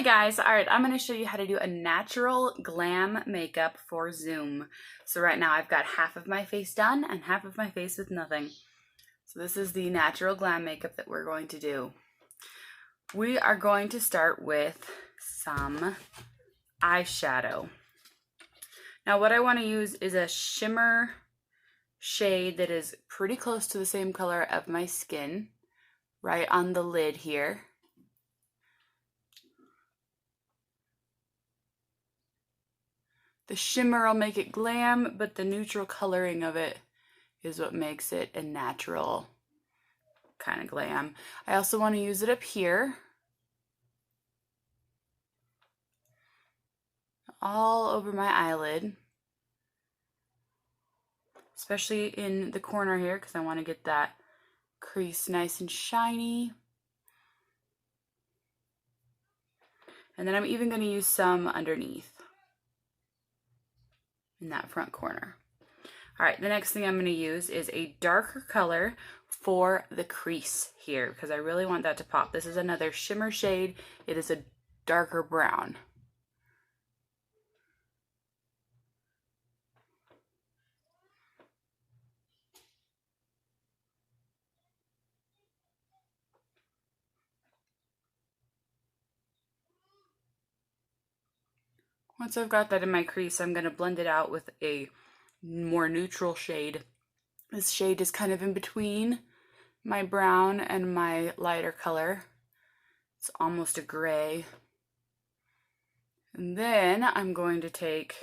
guys, alright, I'm going to show you how to do a natural glam makeup for Zoom. So right now I've got half of my face done and half of my face with nothing. So this is the natural glam makeup that we're going to do. We are going to start with some eyeshadow. Now what I want to use is a shimmer shade that is pretty close to the same color of my skin, right on the lid here. The shimmer will make it glam, but the neutral coloring of it is what makes it a natural kind of glam. I also want to use it up here, all over my eyelid, especially in the corner here because I want to get that crease nice and shiny. And then I'm even going to use some underneath in that front corner. All right, the next thing I'm going to use is a darker color for the crease here because I really want that to pop. This is another shimmer shade. It is a darker brown. Once I've got that in my crease, I'm going to blend it out with a more neutral shade. This shade is kind of in between my brown and my lighter color. It's almost a gray. And then I'm going to take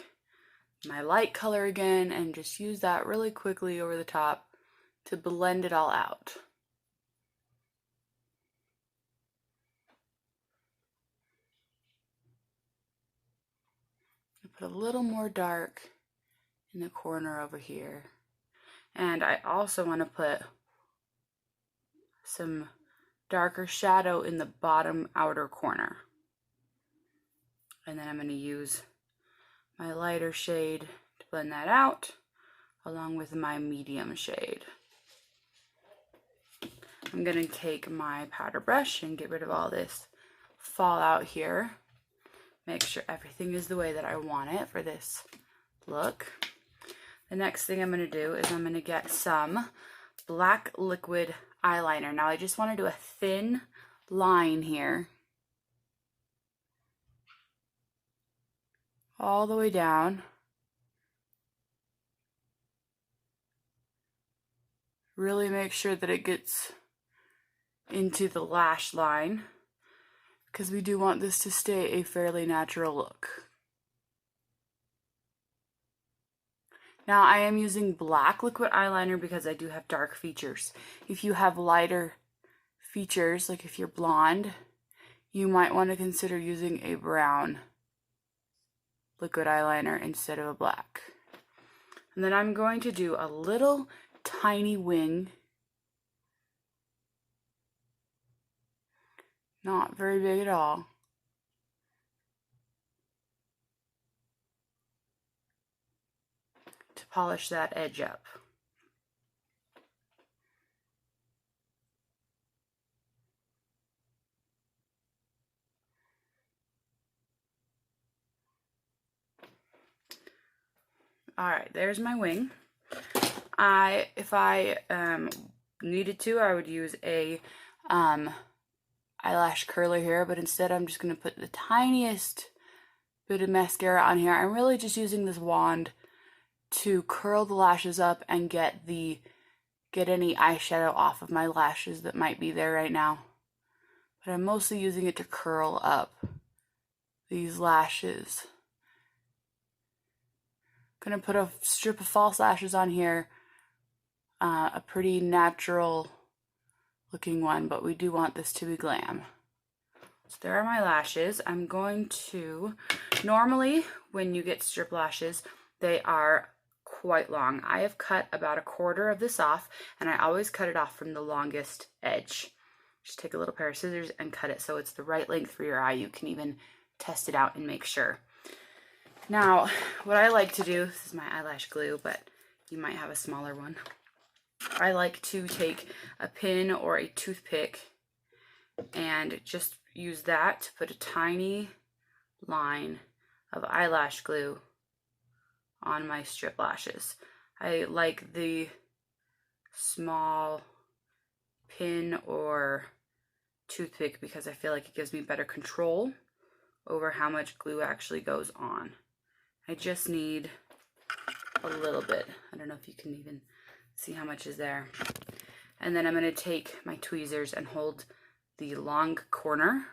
my light color again and just use that really quickly over the top to blend it all out. Put a little more dark in the corner over here. And I also want to put some darker shadow in the bottom outer corner. And then I'm going to use my lighter shade to blend that out, along with my medium shade. I'm going to take my powder brush and get rid of all this fallout here. Make sure everything is the way that I want it for this look. The next thing I'm going to do is I'm going to get some black liquid eyeliner. Now I just want to do a thin line here, all the way down. Really make sure that it gets into the lash line, because we do want this to stay a fairly natural look. Now I am using black liquid eyeliner because I do have dark features. If you have lighter features, like if you're blonde, you might want to consider using a brown liquid eyeliner instead of a black. And then I'm going to do a little tiny wing. Not very big at all. To polish that edge up. Alright, there's my wing. If I needed to, I would use a eyelash curler here, but instead I'm just going to put the tiniest bit of mascara on here. I'm really just using this wand to curl the lashes up and get any eyeshadow off of my lashes that might be there right now. But I'm mostly using it to curl up these lashes. I'm going to put a strip of false lashes on here, a pretty natural looking one, but we do want this to be glam. So there are my lashes. I'm going to, normally when you get strip lashes, they are quite long. I have cut about a quarter of this off, and I always cut it off from the longest edge. Just take a little pair of scissors and cut it so it's the right length for your eye. You can even test it out and make sure. Now, what I like to do, this is my eyelash glue, but you might have a smaller one. I like to take a pin or a toothpick and just use that to put a tiny line of eyelash glue on my strip lashes. I like the small pin or toothpick because I feel like it gives me better control over how much glue actually goes on. I just need a little bit. I don't know if you can even see how much is there. And then I'm going to take my tweezers and hold the long corner,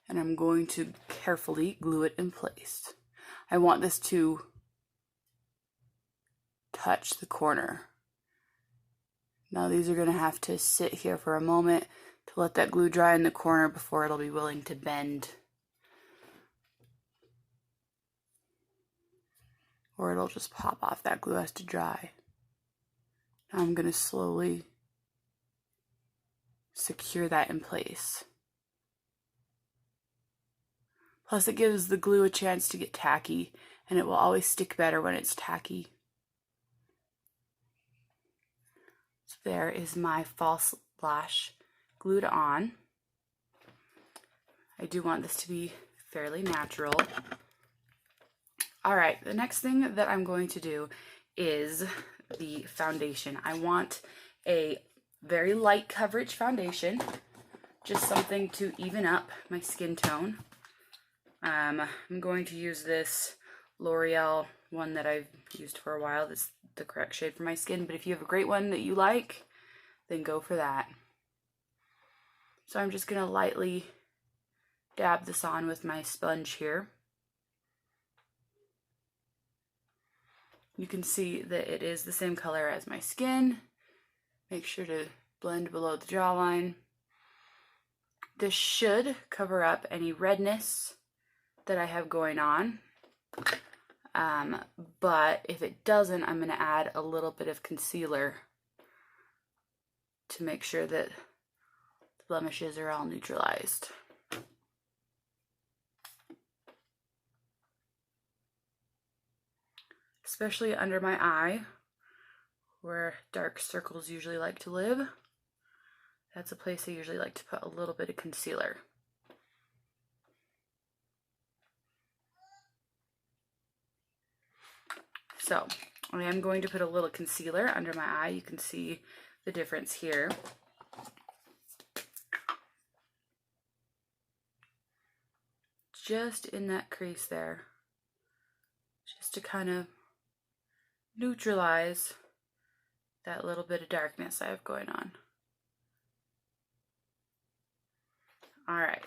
and I'm going to carefully glue it in place. I want this to touch the corner. Now these are going to have to sit here for a moment to let that glue dry in the corner before it'll be willing to bend. Or it'll just pop off. That glue has to dry. Now I'm going to slowly secure that in place. Plus it gives the glue a chance to get tacky, and it will always stick better when it's tacky. So there is my false lash glued on. I do want this to be fairly natural. All right, the next thing that I'm going to do is the foundation. I want a very light coverage foundation, just something to even up my skin tone. I'm going to use this L'Oreal one that I've used for a while. This is the correct shade for my skin, but if you have a great one that you like, then go for that. So I'm just going to lightly dab this on with my sponge here. You can see that it is the same color as my skin. Make sure to blend below the jawline. This should cover up any redness that I have going on. But if it doesn't, I'm going to add a little bit of concealer to make sure that the blemishes are all neutralized. Especially under my eye, where dark circles usually like to live. That's a place I usually like to put a little bit of concealer. So I am going to put a little concealer under my eye. You can see the difference here. Just in that crease there, just to kind of neutralize that little bit of darkness I have going on. All right.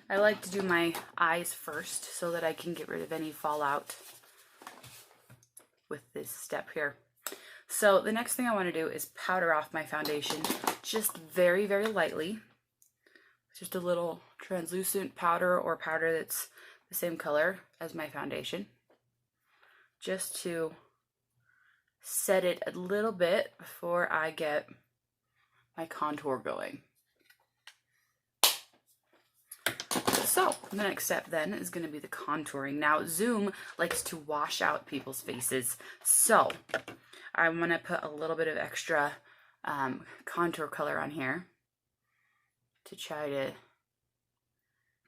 I like to do my eyes first so that I can get rid of any fallout with this step here. So the next thing I want to do is powder off my foundation just very, very lightly. Just a little translucent powder or powder that's the same color as my foundation. Just to set it a little bit before I get my contour going. So the next step then is going to be the contouring. Now Zoom likes to wash out people's faces, so I want to put a little bit of extra contour color on here to try to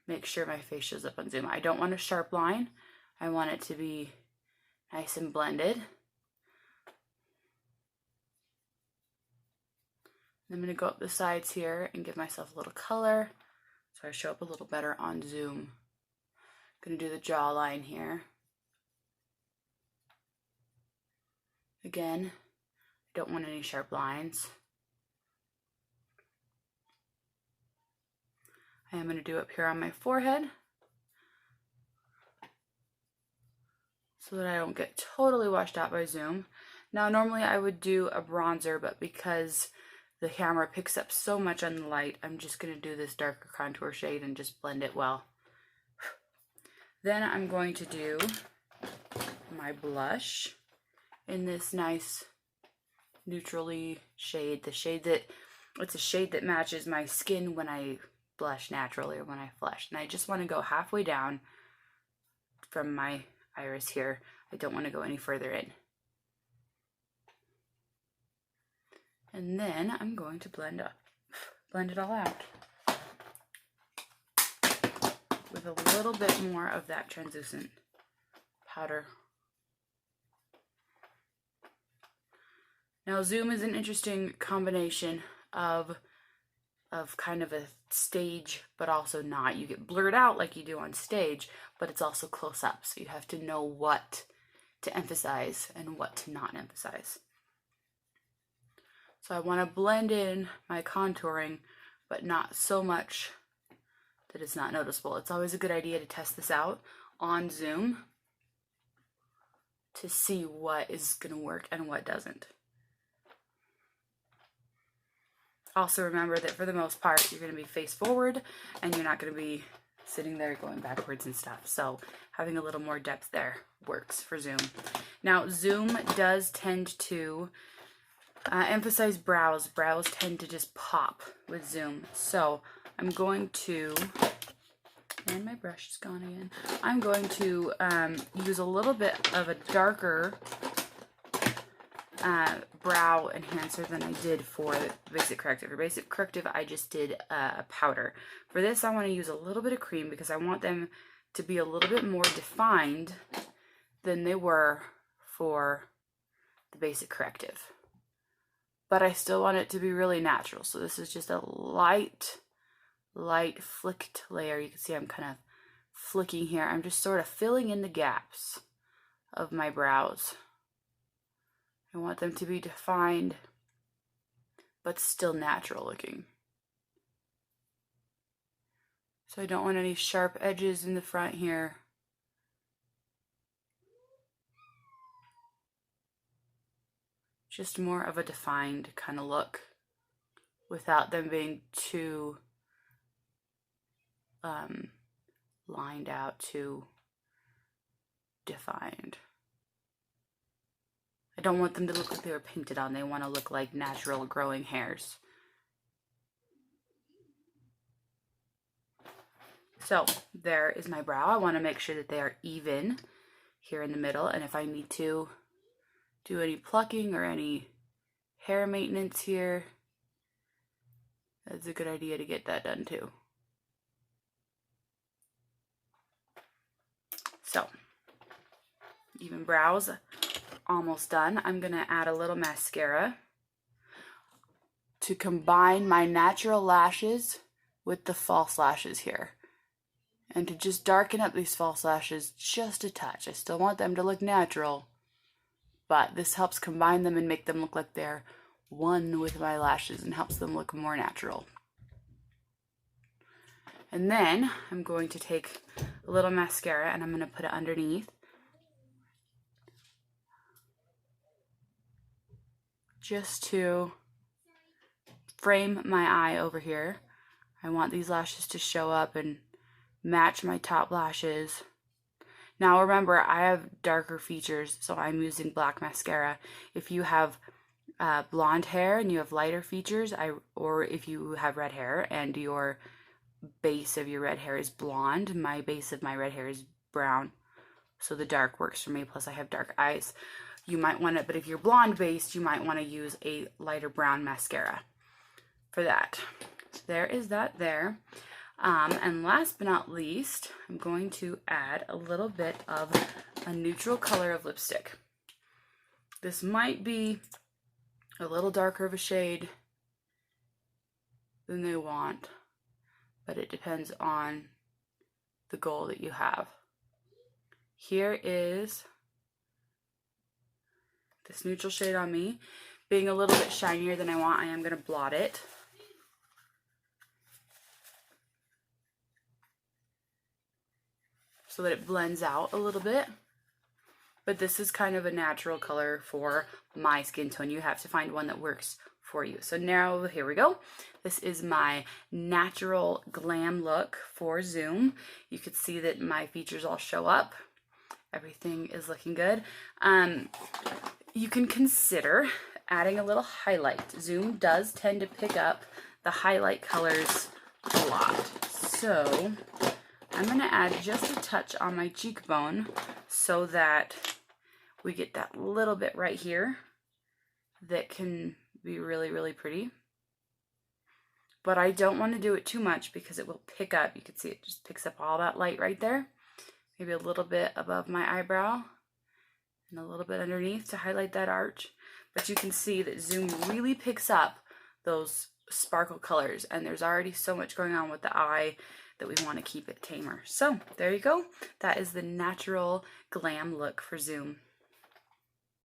make sure my face shows up on Zoom. I don't want a sharp line. I want it to be nice and blended. I'm going to go up the sides here and give myself a little color so I show up a little better on Zoom. I'm going to do the jawline here. Again, I don't want any sharp lines. I am going to do up here on my forehead so that I don't get totally washed out by Zoom. Now normally I would do a bronzer, but because the camera picks up so much on the light, I'm just going to do this darker contour shade and just blend it well. Then I'm going to do my blush in this nice neutrally shade. It's a shade that matches my skin when I blush naturally or when I flush. And I just want to go halfway down from my iris here. I don't want to go any further in. And then I'm going to blend it all out. with a little bit more of that translucent powder. Now Zoom is an interesting combination of kind of a stage, but also not. You get blurred out like you do on stage, but it's also close up. So you have to know what to emphasize and what to not emphasize. So I want to blend in my contouring, but not so much that it's not noticeable. It's always a good idea to test this out on Zoom to see what is going to work and what doesn't. Also remember that for the most part, you're going to be face forward and you're not going to be sitting there going backwards and stuff. So having a little more depth there works for Zoom. Now Zoom does tend to emphasize brows. Brows tend to just pop with Zoom. So I'm going to, and my brush is gone again. I'm going to use a little bit of a darker brow enhancer than I did for Basic Corrective. For Basic Corrective, I just did a powder. For this, I want to use a little bit of cream because I want them to be a little bit more defined than they were for the Basic Corrective. But I still want it to be really natural. So this is just a light flicked layer. You can see I'm kind of flicking here. I'm just sort of filling in the gaps of my brows. I want them to be defined, but still natural looking. So I don't want any sharp edges in the front here. Just more of a defined kind of look without them being too lined out, too defined. I don't want them to look like they were painted on. They want to look like natural growing hairs. So there is my brow. I want to make sure that they are even here in the middle. And if I need to do any plucking or any hair maintenance here, that's a good idea to get that done too. So, even brows, almost done. I'm going to add a little mascara to combine my natural lashes with the false lashes here. And to just darken up these false lashes just a touch. I still want them to look natural, but this helps combine them and make them look like they're one with my lashes and helps them look more natural. And then I'm going to take a little mascara and I'm going to put it underneath. Just to frame my eye over here. I want these lashes to show up and match my top lashes. Now remember, I have darker features, so I'm using black mascara. If you have blonde hair and you have lighter features, or if you have red hair and your base of your red hair is blonde, my base of my red hair is brown, so the dark works for me, plus I have dark eyes. You might want to, but if you're blonde based, you might want to use a lighter brown mascara for that. So there is that there. And last but not least, I'm going to add a little bit of a neutral color of lipstick. This might be a little darker of a shade than they want, but it depends on the goal that you have. Here is this neutral shade on me. Being a little bit shinier than I want, I am going to blot it. So that it blends out a little bit. But this is kind of a natural color for my skin tone. You have to find one that works for you. So now, here we go. This is my natural glam look for Zoom. You can see that my features all show up. Everything is looking good. You can consider adding a little highlight. Zoom does tend to pick up the highlight colors a lot. So I'm going to add just a touch on my cheekbone so that we get that little bit right here that can be really, really pretty. but I don't want to do it too much because it will pick up. You can see it just picks up all that light right there. Maybe a little bit above my eyebrow and a little bit underneath to highlight that arch. But you can see that Zoom really picks up those sparkle colors, and there's already so much going on with the eye that we want to keep it tamer. So there you go. That is the natural glam look for Zoom.